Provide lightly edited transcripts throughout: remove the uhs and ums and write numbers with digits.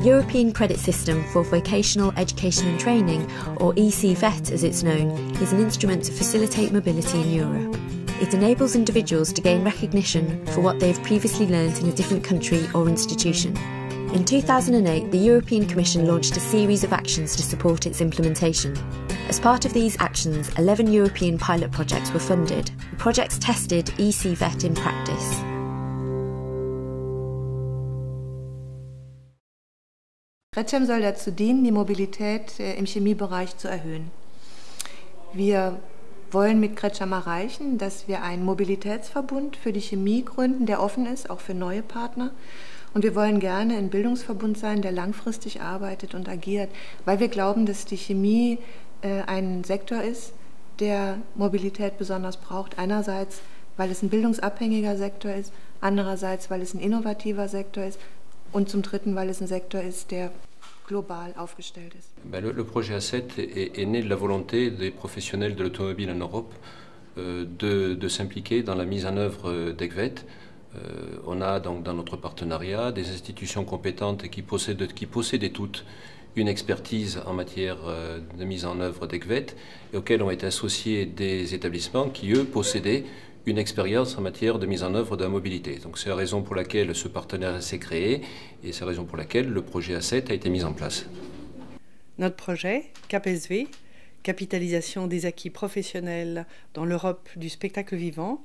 European Credit System for Vocational Education and Training, or ECVET as it's known, is an instrument to facilitate mobility in Europe. It enables individuals to gain recognition for what they have previously learnt in a different country or institution. In 2008, the European Commission launched a series of actions to support its implementation. As part of these actions, 11 European pilot projects were funded. The projects tested ECVET in practice. REDCEM soll dazu dienen, die Mobilität im Chemiebereich zu erhöhen. Wir wollen mit REDCEM erreichen, dass wir einen Mobilitätsverbund für die Chemie gründen, der offen ist, auch für neue Partner. Und wir wollen gerne ein Bildungsverbund sein, der langfristig arbeitet und agiert, weil wir glauben, dass die Chemie ein Sektor ist, der Mobilität besonders braucht. Einerseits, weil es ein bildungsabhängiger Sektor ist, andererseits, weil es ein innovativer Sektor ist und zum Dritten, weil es ein Sektor ist, der global aufgestellt ist. Le projet A7 est né de la volonté des professionnels de l'automobile en Europe de s'impliquer dans la mise en œuvre d'ECVET. On a donc dans notre partenariat des institutions compétentes qui possédaient toutes une expertise en matière de mise en œuvre d'ECVET et auxquels ont été associés des établissements qui, eux, possédaient une expérience en matière de mise en œuvre de la mobilité. Donc c'est la raison pour laquelle ce partenariat s'est créé et c'est la raison pour laquelle le projet A7 a été mis en place. Notre projet, CAPSV, Capitalisation des acquis professionnels dans l'Europe du spectacle vivant,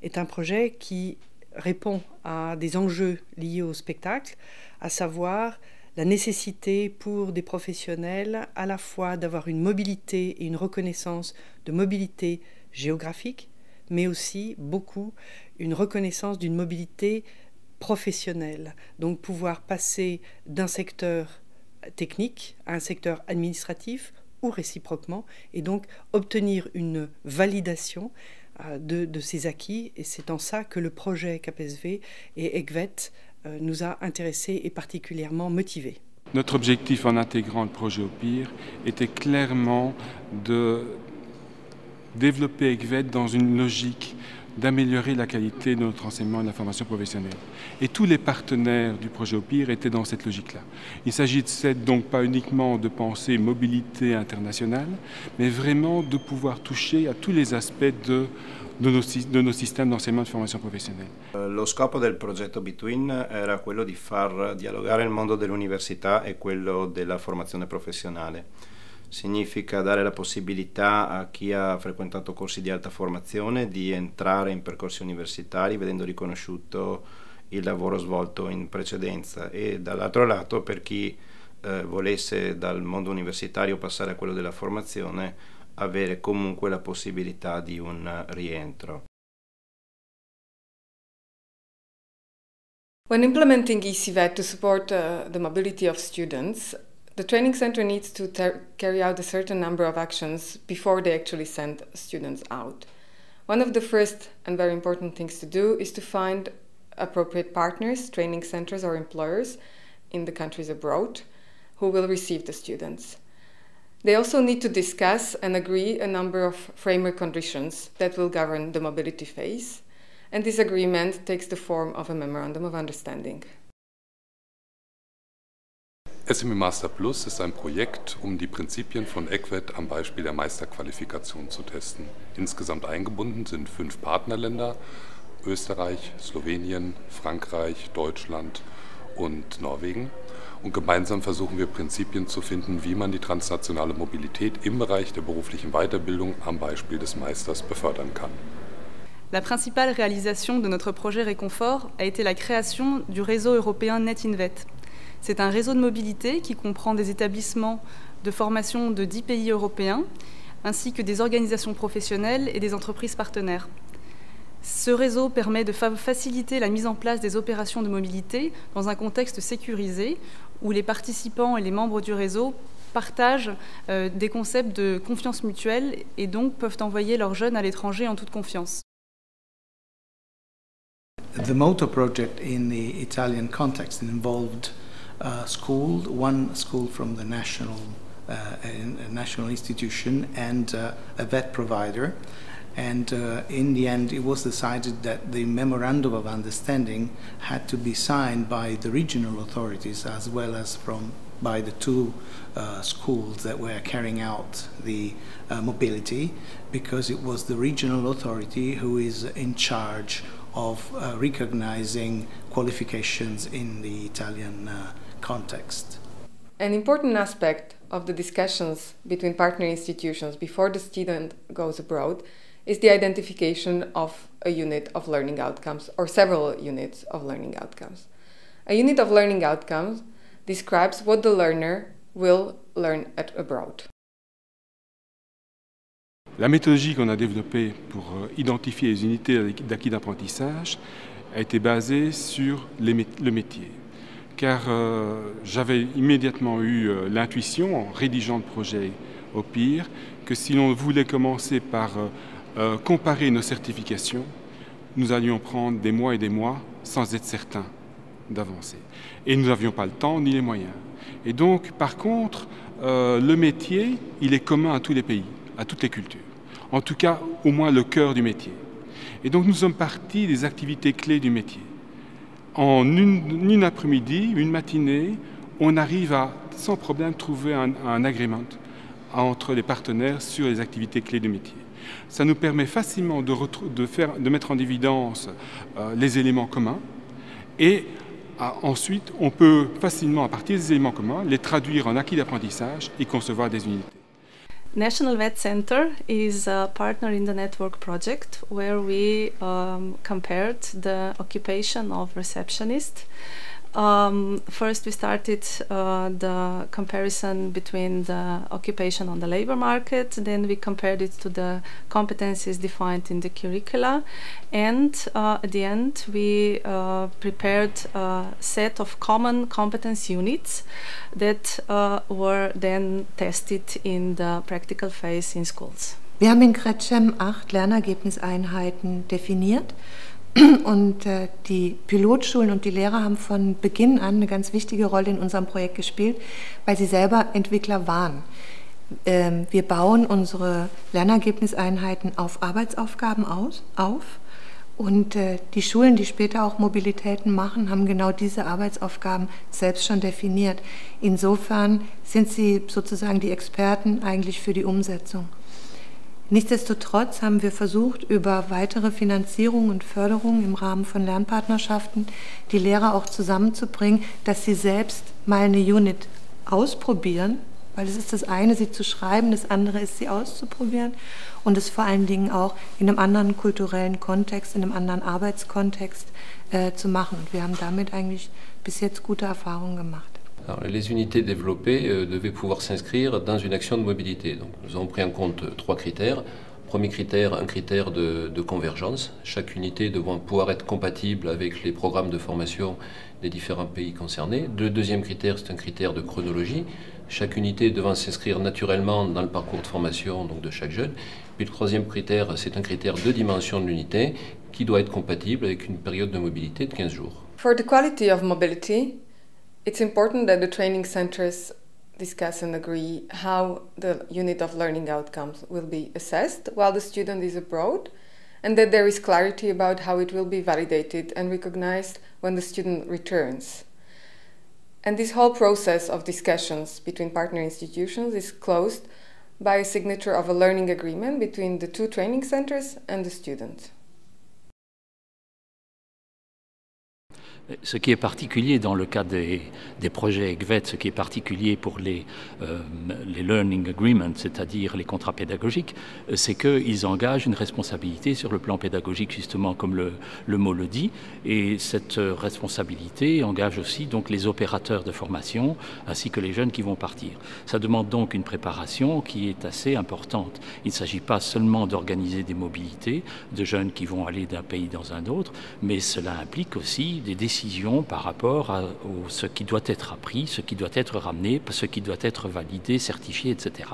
est un projet qui répond à des enjeux liés au spectacle, à savoir la nécessité pour des professionnels à la fois d'avoir une mobilité et une reconnaissance de mobilité géographique, mais aussi beaucoup une reconnaissance d'une mobilité professionnelle. Donc pouvoir passer d'un secteur technique à un secteur administratif ou réciproquement, et donc obtenir une validation de ces acquis. Et c'est en ça que le projet CAPSV et ECVET nous a intéressés et particulièrement motivés. Notre objectif en intégrant le projet au PIR était clairement de développer ECVET dans une logique d'améliorer la qualité de notre enseignement et de la formation professionnelle. Et tous les partenaires du projet au PIR étaient dans cette logique-là. Il s'agissait donc pas uniquement de penser mobilité internationale, mais vraiment de pouvoir toucher à tous les aspects de nos systèmes d'enseignement e di formazione professionale. Lo scopo del progetto Between era quello di far dialogare il mondo dell'università e quello della formazione professionale. Significa dare la possibilità a chi ha frequentato corsi di alta formazione di entrare in percorsi universitari vedendo riconosciuto il lavoro svolto in precedenza e dall'altro lato per chi volesse dal mondo universitario passare a quello della formazione avere comunque la possibilità di un rientro. When implementing ECVET to support the mobility of students, the training center needs to carry out a certain number of actions before they actually send students out. One of the first and very important things to do is to find appropriate partners, training centers or employers in the countries abroad who will receive the students. They also need to discuss and agree a number of framework conditions that will govern the mobility phase, and this agreement takes the form of a memorandum of understanding. SME Master Plus ist ein Projekt, um die Prinzipien von ECVET am Beispiel der Meisterqualifikation zu testen. Insgesamt eingebunden sind 5 Partnerländer: Österreich, Slowenien, Frankreich, Deutschland und Norwegen. Und gemeinsam versuchen wir Prinzipien zu finden, wie man die transnationale Mobilität im Bereich der beruflichen Weiterbildung am Beispiel des Meisters befördern kann. La principale réalisation de notre projet Réconfort a été la création du réseau européen NetInvet. C'est un réseau de mobilité qui comprend des établissements de formation de 10 pays européens, ainsi que des organisations professionnelles et des entreprises partenaires. Ce réseau permet de faciliter la mise en place des opérations de mobilité dans un contexte sécurisé où les participants et les membres du réseau partagent des concepts de confiance mutuelle et donc peuvent envoyer leurs jeunes à l'étranger en toute confiance. The Moto project in the Italian context involved one school from the national institution and a vet provider. And in the end, it was decided that the memorandum of understanding had to be signed by the regional authorities as well as by the two schools that were carrying out the mobility, because it was the regional authority who is in charge of recognizing qualifications in the Italian context. An important aspect of the discussions between partner institutions before the student goes abroad is the identification of a unit of learning outcomes or several units of learning outcomes. A unit of learning outcomes describes what the learner will learn abroad. La méthodologie qu'on a développée pour identifier les unités d'acquis d'apprentissage a été basée sur le métier. Car j'avais immédiatement eu l'intuition, en rédigeant le projet au pire, que si l'on voulait commencer par comparer nos certifications, nous allions prendre des mois et des mois sans être certains d'avancer. Et nous n'avions pas le temps ni les moyens. Et donc, par contre, le métier, il est commun à tous les pays, à toutes les cultures. En tout cas, au moins le cœur du métier. Et donc, nous sommes partis des activités clés du métier. En une après-midi, une matinée, on arrive à, sans problème, trouver un agreement entre les partenaires sur les activités clés du métier. Ça nous permet facilement de mettre en évidence les éléments communs et ensuite, on peut facilement, à partir des éléments communs, les traduire en acquis d'apprentissage et concevoir des unités. National Vet Center is a partner in the network project where we compared the occupation of receptionist. First we started the comparison between the occupation on the labor market, then we compared it to the competencies defined in the curricula, and at the end we prepared a set of common competence units that were then tested in the practical phase in schools. Wir haben in Kretschem 8 Lernergebniseinheiten definiert. Und die Pilotschulen und die Lehrer haben von Beginn an eine ganz wichtige Rolle in unserem Projekt gespielt, weil sie selber Entwickler waren. Wir bauen unsere Lernergebniseinheiten auf Arbeitsaufgaben auf und die Schulen, die später auch Mobilitäten machen, haben genau diese Arbeitsaufgaben selbst schon definiert. Insofern sind sie sozusagen die Experten eigentlich für die Umsetzung. Nichtsdestotrotz haben wir versucht, über weitere Finanzierung und Förderung im Rahmen von Lernpartnerschaften die Lehrer auch zusammenzubringen, dass sie selbst mal eine Unit ausprobieren, weil es ist das eine, sie zu schreiben, das andere ist, sie auszuprobieren und es vor allen Dingen auch in einem anderen kulturellen Kontext, in einem anderen Arbeitskontext zu machen. Und wir haben damit eigentlich bis jetzt gute Erfahrungen gemacht. Alors, les unités développées devaient pouvoir s'inscrire dans une action de mobilité. Donc, nous avons pris en compte 3 critères. Premier critère, un critère de convergence. Chaque unité devant pouvoir être compatible avec les programmes de formation des différents pays concernés. Le deuxième critère, c'est un critère de chronologie. Chaque unité devant s'inscrire naturellement dans le parcours de formation donc, de chaque jeune. Puis le troisième critère, c'est un critère de dimension de l'unité qui doit être compatible avec une période de mobilité de 15 jours. For the quality of mobility, it's important that the training centers discuss and agree how the unit of learning outcomes will be assessed while the student is abroad, and that there is clarity about how it will be validated and recognized when the student returns. And this whole process of discussions between partner institutions is closed by a signature of a learning agreement between the 2 training centers and the student. Ce qui est particulier dans le cas des projets ECVET, ce qui est particulier pour les Learning Agreements, c'est-à-dire les contrats pédagogiques, c'est qu'ils engagent une responsabilité sur le plan pédagogique, justement comme le mot le dit, et cette responsabilité engage aussi donc les opérateurs de formation ainsi que les jeunes qui vont partir. Ça demande donc une préparation qui est assez importante. Il ne s'agit pas seulement d'organiser des mobilités de jeunes qui vont aller d'un pays dans un autre, mais cela implique aussi des décisions par rapport à ce qui doit être appris, ce qui doit être ramené, ce qui doit être validé, certifié, etc.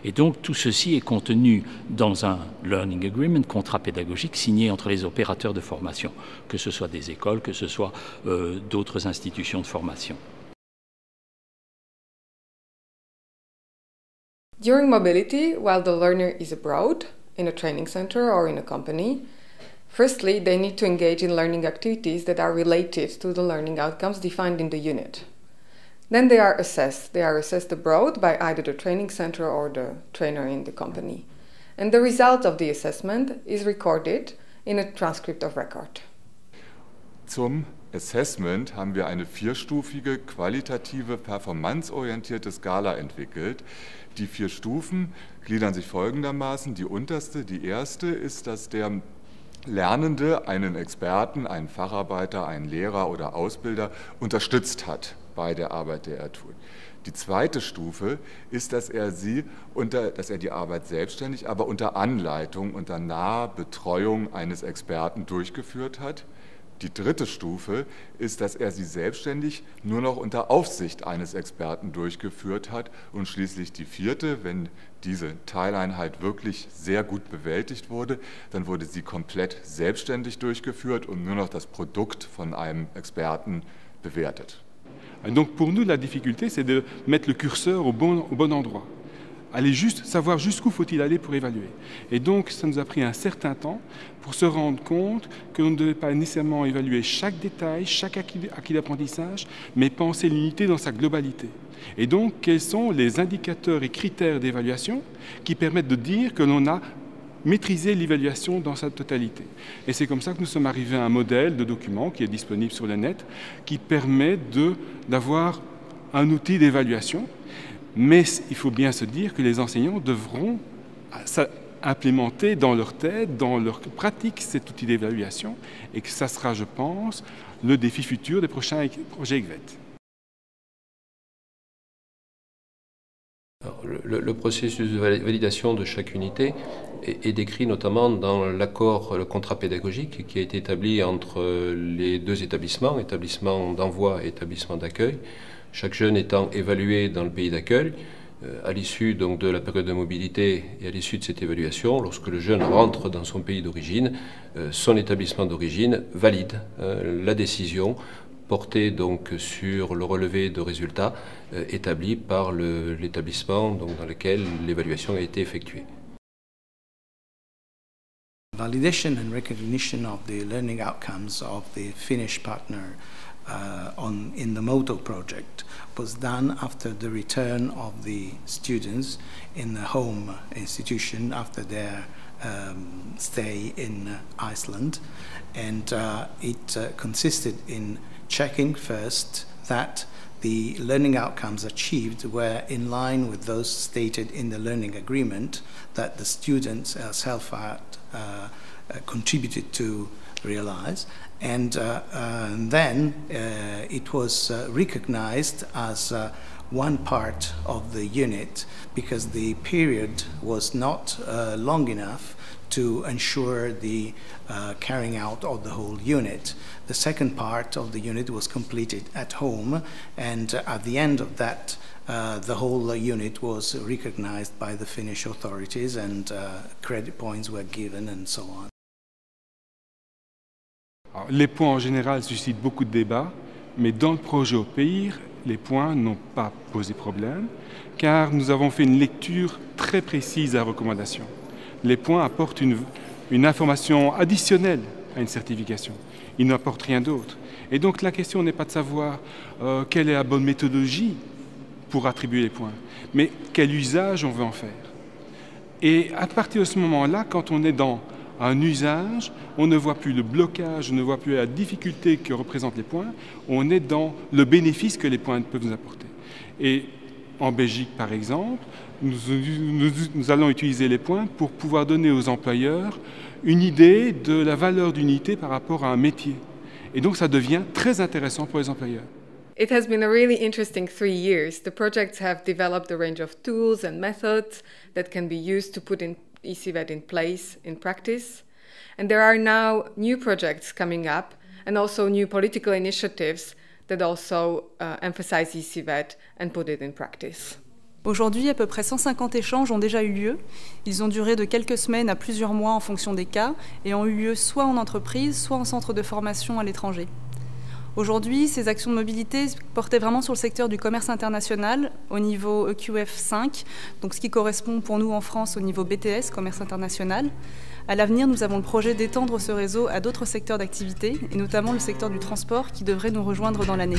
Et donc tout ceci est contenu dans un Learning Agreement, contrat pédagogique signé entre les opérateurs de formation, que ce soit des écoles, que ce soit d'autres institutions de formation. During mobility, while the learner is abroad, in a training center or in a company, firstly, they need to engage in learning activities that are related to the learning outcomes defined in the unit. Then they are assessed. They are assessed abroad by either the training center or the trainer in the company. And the result of the assessment is recorded in a transcript of record. Zum Assessment haben wir eine vierstufige, qualitative, performanceorientierte Skala entwickelt. Die 4 Stufen gliedern sich folgendermaßen. Die unterste, die erste, ist, dass der Lernende einen Experten, einen Facharbeiter, einen Lehrer oder Ausbilder unterstützt hat bei der Arbeit, die er tut. Die zweite Stufe ist, dass er die Arbeit selbstständig, aber unter Anleitung, unter naher Betreuung eines Experten durchgeführt hat. Die dritte Stufe ist, dass er sie selbstständig nur noch unter Aufsicht eines Experten durchgeführt hat. Und schließlich die vierte, wenn diese Teileinheit wirklich sehr gut bewältigt wurde, dann wurde sie komplett selbstständig durchgeführt und nur noch das Produkt von einem Experten bewertet. Donc pour nous, la difficulté, c'est de mettre le curseur au bon endroit. Savoir jusqu'où faut-il aller pour évaluer. Et donc, ça nous a pris un certain temps pour se rendre compte que l'on ne devait pas nécessairement évaluer chaque détail, chaque acquis d'apprentissage, mais penser l'unité dans sa globalité. Et donc, quels sont les indicateurs et critères d'évaluation qui permettent de dire que l'on a maîtriser l'évaluation dans sa totalité. Et c'est comme ça que nous sommes arrivés à un modèle de document qui est disponible sur le net, qui permet d'avoir un outil d'évaluation. Mais il faut bien se dire que les enseignants devront implémenter dans leur tête, dans leur pratique, cet outil d'évaluation, et que ça sera, je pense, le défi futur des prochains projets ECVET. Alors, le processus de validation de chaque unité est décrit notamment dans l'accord, le contrat pédagogique qui a été établi entre les 2 établissements, établissement d'envoi et établissement d'accueil, chaque jeune étant évalué dans le pays d'accueil. À l'issue donc de la période de mobilité et à l'issue de cette évaluation, lorsque le jeune rentre dans son pays d'origine, son établissement d'origine valide la décision portée donc sur le relevé de résultats établi par l'établissement dans lequel l'évaluation a été effectuée. Validation and recognition of the learning outcomes of the Finnish partner in the MOTO project was done after the return of the students in the home institution after their stay in Iceland, and it consisted in checking first that the learning outcomes achieved were in line with those stated in the learning agreement that the students self-had contributed to realize, and then it was recognized as one part of the unit because the period was not long enough to ensure the carrying out of the whole unit. The second part of the unit was completed at home, and at the end of that the whole unit was recognized by the Finnish authorities, and credit points were given and so on. Alors, les points en général suscitent beaucoup de débats, mais dans le projet OPIR, les points n'ont pas posé problème, car nous avons fait une lecture très précise à la recommandation. Les points apportent une information additionnelle à une certification. Ils n'apportent rien d'autre. Et donc la question n'est pas de savoir quelle est la bonne méthodologie pour attribuer les points, mais quel usage on veut en faire. Et à partir de ce moment-là, quand on est dans un usage, on ne voit plus le blocage, on ne voit plus la difficulté que représentent les points, on est dans le bénéfice que les points peuvent nous apporter. Et en Belgique, par exemple, nous allons utiliser les points pour pouvoir donner aux employeurs une idée de la valeur d'unité par rapport à un métier. Et donc ça devient très intéressant pour les employeurs. It has been a really interesting 3 years. The projects have developed a range of tools and methods that can be used to put ECVET in place in practice. And there are now new projects coming up and also new political initiatives that also emphasize ECVET and put it in practice. Aujourd'hui, à peu près 150 échanges ont déjà eu lieu. Ils ont duré de quelques semaines à plusieurs mois en fonction des cas et ont eu lieu soit en entreprise, soit en centre de formation à l'étranger. Aujourd'hui, ces actions de mobilité portaient vraiment sur le secteur du commerce international au niveau EQF 5, donc ce qui correspond pour nous en France au niveau BTS, commerce international. À l'avenir, nous avons le projet d'étendre ce réseau à d'autres secteurs d'activité, et notamment le secteur du transport qui devrait nous rejoindre dans l'année.